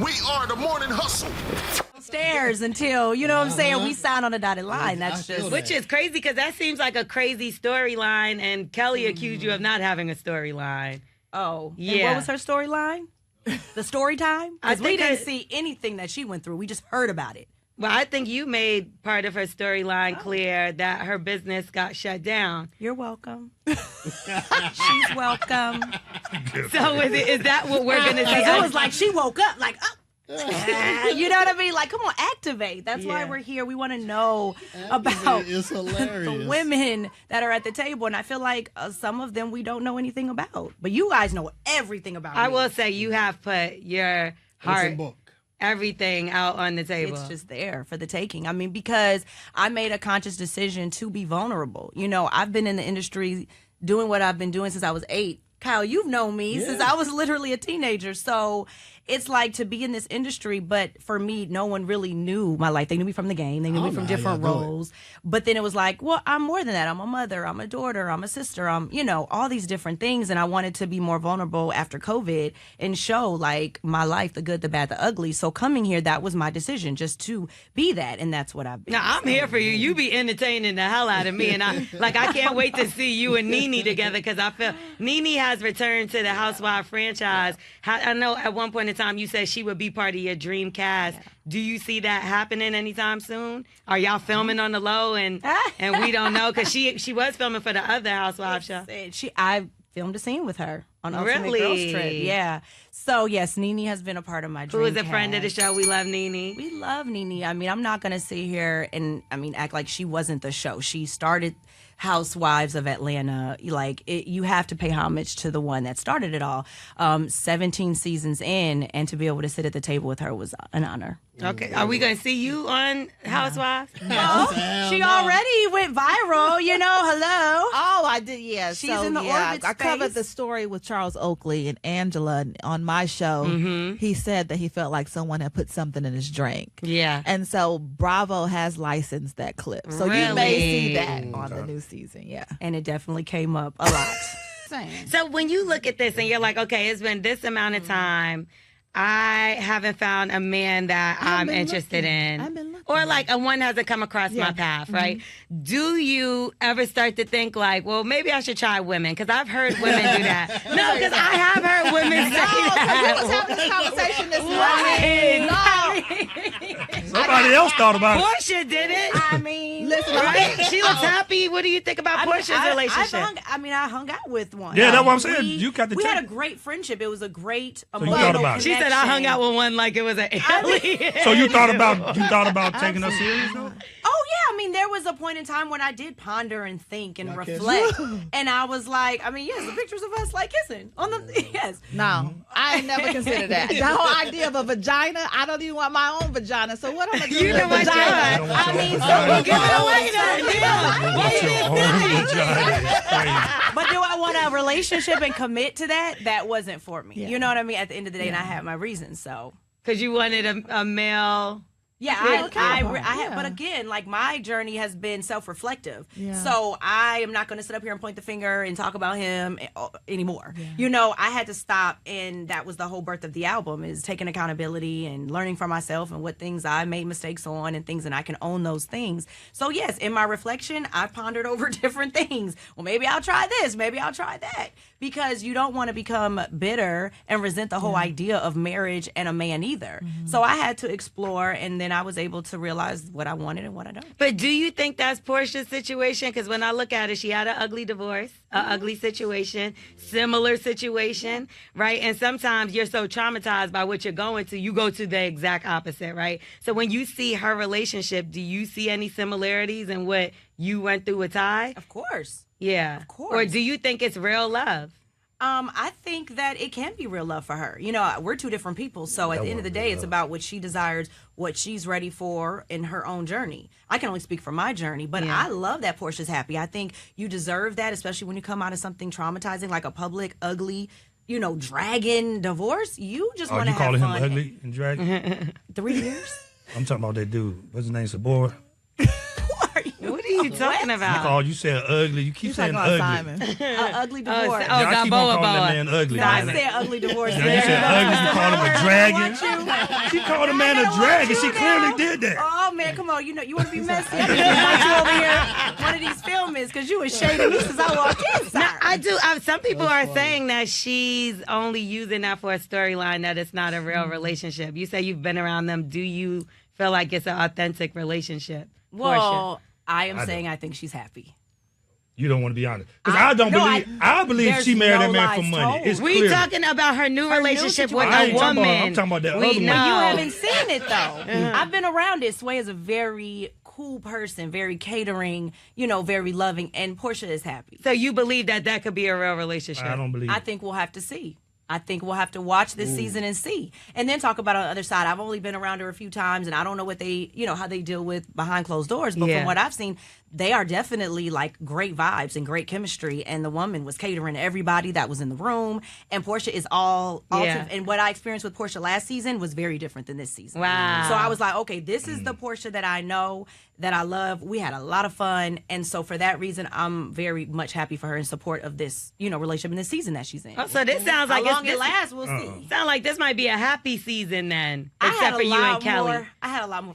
We are the morning hustle. Stairs until, you know what I'm saying, we sign on a dotted line. That's just... Which is crazy because that seems like a crazy storyline, and Kelly accused you of not having a storyline. Oh. Yeah. And what was her storyline? The story time? Because we didn't see anything that she went through. We just heard about it. Well, I think you made part of her storyline clear that her business got shut down. You're welcome. She's welcome. So is that what we're going to see? It was like she woke up like, you know what I mean? Like, come on, activate. That's why we're here. We want to know about the women that are at the table. And I feel like some of them we don't know anything about. But you guys know everything about I me. will say you have put your heart, everything out on the table. It's just there for the taking. I mean, because I made a conscious decision to be vulnerable. You know, I've been in the industry doing what I've been doing since I was 8. Kyle, you've known me since I was literally a teenager. So it's like to be in this industry, but for me, no one really knew my life. They knew me from the game. They knew me from different roles. But then it was like, well, I'm more than that. I'm a mother. I'm a daughter. I'm a sister. I'm, you know, all these different things. And I wanted to be more vulnerable after COVID and show like my life, the good, the bad, the ugly. So coming here, that was my decision, just to be that. And that's what I've been. Now, I'm here for you. You be entertaining the hell out of me. And I can't wait to see you and Nene together because I feel Nene has returned to the Housewives franchise. I know at one point in time you said she would be part of your dream cast. Yeah. Do you see that happening anytime soon? Are y'all filming on the low and we don't know? Because she was filming for the other Housewives show. I filmed a scene with her on Ultimate Girls Trip. Yeah. So, yes, Nene has been a part of my dream Who is a cast. friend of the show. We love Nene. We love Nene. I mean, I'm not going to sit here and, act like she wasn't the show. She started Housewives of Atlanta. Like, you have to pay homage to the one that started it all. 17 seasons in, and to be able to sit at the table with her was an honor. Okay. Are we going to see you on Housewives? No. She already went viral, you know. Hello. Oh, I did, yeah. She's in the orbit I covered the story with Charles Oakley and Angela on my show. Mm-hmm. He said that he felt like someone had put something in his drink. Yeah. And so Bravo has licensed that clip. So you may see that on the new season, yeah. And it definitely came up a lot. So when you look at this and you're like, okay, it's been this amount of time, I haven't found a man that I'm interested in. Or like a one hasn't come across my path, right? Mm-hmm. Do you ever start to think like, well, maybe I should try women? Because I've heard women do that. No, because I have heard women say that. We was having this conversation this morning. Somebody else thought about it. Portia did it. I mean, listen, right? She looks happy. What do you think about Portia's relationship? I hung out with one. Yeah, that's what I'm saying. You got the We had a great friendship. It was a great emotional connection. She said I hung out with one like it was an alien. So you thought about taking us serious though? Oh yeah, I mean there was a point in time when I did ponder and think and reflect, and I was like, yes, the pictures of us like kissing on the No, I ain't never considered that. The whole idea of a vagina, I don't even want my own vagina. So what am I doing with a vagina? So give it away then. But do I want a relationship and commit to that? That wasn't for me. Yeah. You know what I mean? At the end of the day, and I had my reasons. So because you wanted a male. Yeah, I but again, like my journey has been self-reflective. Yeah. So I am not going to sit up here and point the finger and talk about him anymore. Yeah. You know, I had to stop, and that was the whole birth of the album, is taking accountability and learning for myself and what things I made mistakes on and things, and I can own those things. So yes, in my reflection, I pondered over different things. Well, maybe I'll try this, maybe I'll try that, because you don't want to become bitter and resent the whole idea of marriage and a man either. Mm-hmm. So I had to explore, and then I was able to realize what I wanted and what I don't. But do you think that's Portia's situation? Because when I look at it, she had an ugly divorce, an ugly situation, similar situation, right? And sometimes you're so traumatized by what you're going to, you go to the exact opposite, right? So when you see her relationship, do you see any similarities in what you went through with Ty? Of course. Yeah. Of course. Or do you think it's real love? I think that it can be real love for her. You know, we're two different people. So at the end of the day, it's about what she desires, what she's ready for in her own journey. I can only speak for my journey, but I love that Portia's happy. I think you deserve that, especially when you come out of something traumatizing like a public, ugly, dragon divorce. You just want to have fun. You calling him ugly and dragon? 3 years? I'm talking about that dude. What's his name, Sidora? What are are you talking about? Nicole, you said ugly. You keep He's saying talking about ugly. Simon. Ugly divorce. Oh, Y'all keep on Balboa calling that boy. man ugly. No, I man. said ugly divorce. Yeah, you said ugly. You called him a dragon. She called a man a dragon. She clearly did that. Oh man, come on! You know you want to be messy. I didn't invite you over here. One of these filmers because you was shading me since I walked in. Sir. Now, I do. Some people are saying that she's only using that for a storyline, that it's not a real relationship. You say you've been around them. Do you feel like it's an authentic relationship? Well, Portia? I am saying I think she's happy. You don't want to be honest. Because I believe she married that man for money. It's we clear. talking about her new relationship with I a ain't talking woman. about- I'm talking about that We other one. know. But you haven't seen it though. I've been around it. Sway is a very cool person, very catering, very loving, and Portia is happy. So you believe that could be a real relationship? I don't believe I it. think we'll have to see. I think we'll have to watch this season and see, and then talk about on the other side. I've only been around her a few times, and I don't know what they, how they deal with behind closed doors. But from what I've seen, they are definitely like great vibes and great chemistry. And the woman was catering to everybody that was in the room, and Portia is all and what I experienced with Portia last season was very different than this season. Wow. So I was like, okay, this is the Portia that I know, that I love. We had a lot of fun, and so for that reason, I'm very much happy for her in support of this, relationship in this season that she's in. Oh, so this sounds like How long it lasts, we'll see. Sound like this might be a happy season then, I except had for a you and lot Kelly. more. I had a lot more.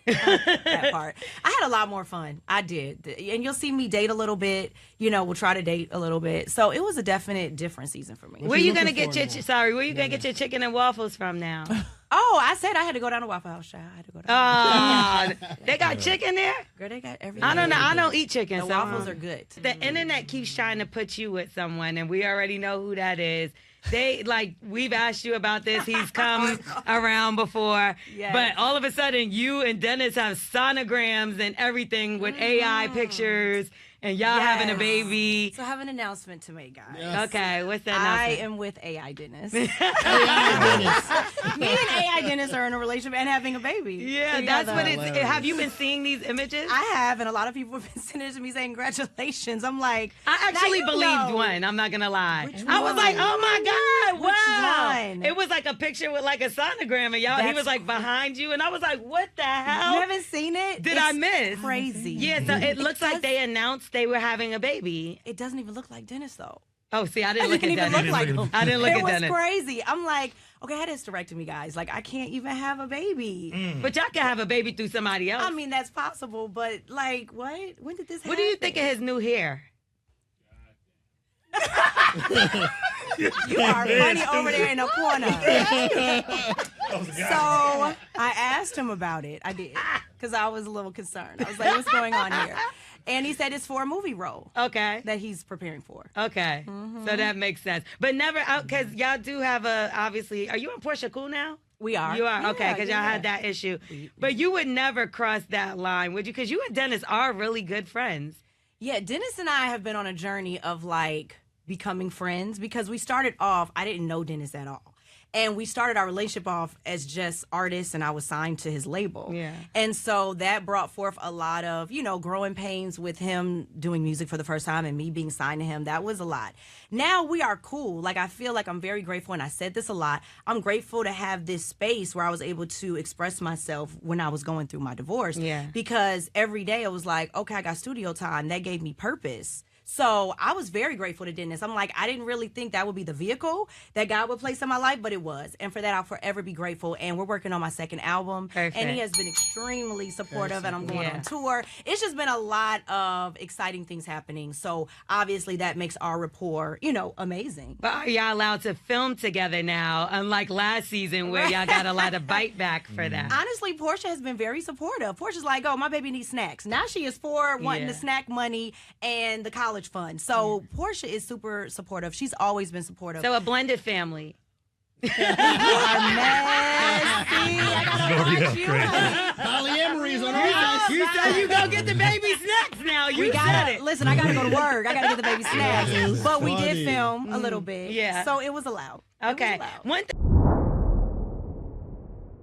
That part. I had a lot more fun. I did, and you'll see me date a little bit. We'll try to date a little bit. So it was a definite different season for me. Where you gonna get your where you gonna get your chicken and waffles from now? Oh, I said I had to go down to Waffle House, child. I had to go down. They got chicken there? Girl, they got everything. I don't know. I don't eat chicken. The so waffles are good. The internet keeps trying to put you with someone, and we already know who that is. We've asked you about this. He's come around before. Yes. But all of a sudden, you and Dennis have sonograms and everything with AI pictures, and y'all having a baby. So I have an announcement to make, guys. Yes. Okay, what's that I announcement? am with AI Dennis. AI Dennis. Me and AI Dennis are in a relationship and having a baby. Yeah, together. that's what it's. Have you been seeing these images? I have, and a lot of people have been sending it to me saying congratulations. I'm like, I actually now you believed know. one. I'm not gonna lie. Which I was one? like, oh my god, Which wow! one? It was like a picture with like a sonogram, and y'all. He That's was like behind you, and I was like, what the hell? You haven't seen it? Did It's I miss? Crazy. Yeah, so it looks like they announced they were having a baby. It doesn't even look like Dennis though. Oh, see, I didn't It look didn't at even Dennis. look like him. I didn't look it at was Dennis. crazy. I'm like, okay, that hysterectomy, guys. Like, I can't even have a baby. But y'all can have a baby through somebody else. I mean, that's possible, but like, what? When did this happen? What do you think of his new hair? You are funny over there in the corner. So I asked him about it. I did. Because I was a little concerned. I was like, what's going on here? And he said it's for a movie role Okay. that he's preparing for. Okay. So that makes sense. But never out, because y'all do have obviously, are you and Portia cool now? We are. You are? Okay, because y'all yeah. had that issue. But you would never cross that line, would you? Because you and Dennis are really good friends. Yeah, Dennis and I have been on a journey of like becoming friends because we started off, I didn't know Dennis at all. And we started our relationship off as just artists, and I was signed to his label. Yeah. And so that brought forth a lot of, growing pains with him doing music for the first time and me being signed to him. That was a lot. Now we are cool. Like, I feel like I'm very grateful, and I said this a lot. I'm grateful to have this space where I was able to express myself when I was going through my divorce. Yeah. Because every day I was like, okay, I got studio time. That gave me purpose. So I was very grateful to Dennis. I'm like, I didn't really think that would be the vehicle that God would place in my life, but it was. And for that, I'll forever be grateful. And we're working on my second album. Perfect. And he has been extremely supportive, and I'm going on tour. It's just been a lot of exciting things happening. So obviously that makes our rapport, amazing. But are y'all allowed to film together now, unlike last season where y'all got a lot of bite back for that? Honestly, Portia has been very supportive. Portia's like, oh, my baby needs snacks. Now she is for wanting the snack money and the college fund. So Portia is super supportive. She's always been supportive. So a blended family. You are messy. I gotta watch you. Polyamory's on our side. You said you go get the baby snacks now. You said it. Listen, I gotta go to work. I gotta get the baby snacks. That is But we did funny. film a little bit. Yeah. So it was allowed. Okay. It was allowed. One thing.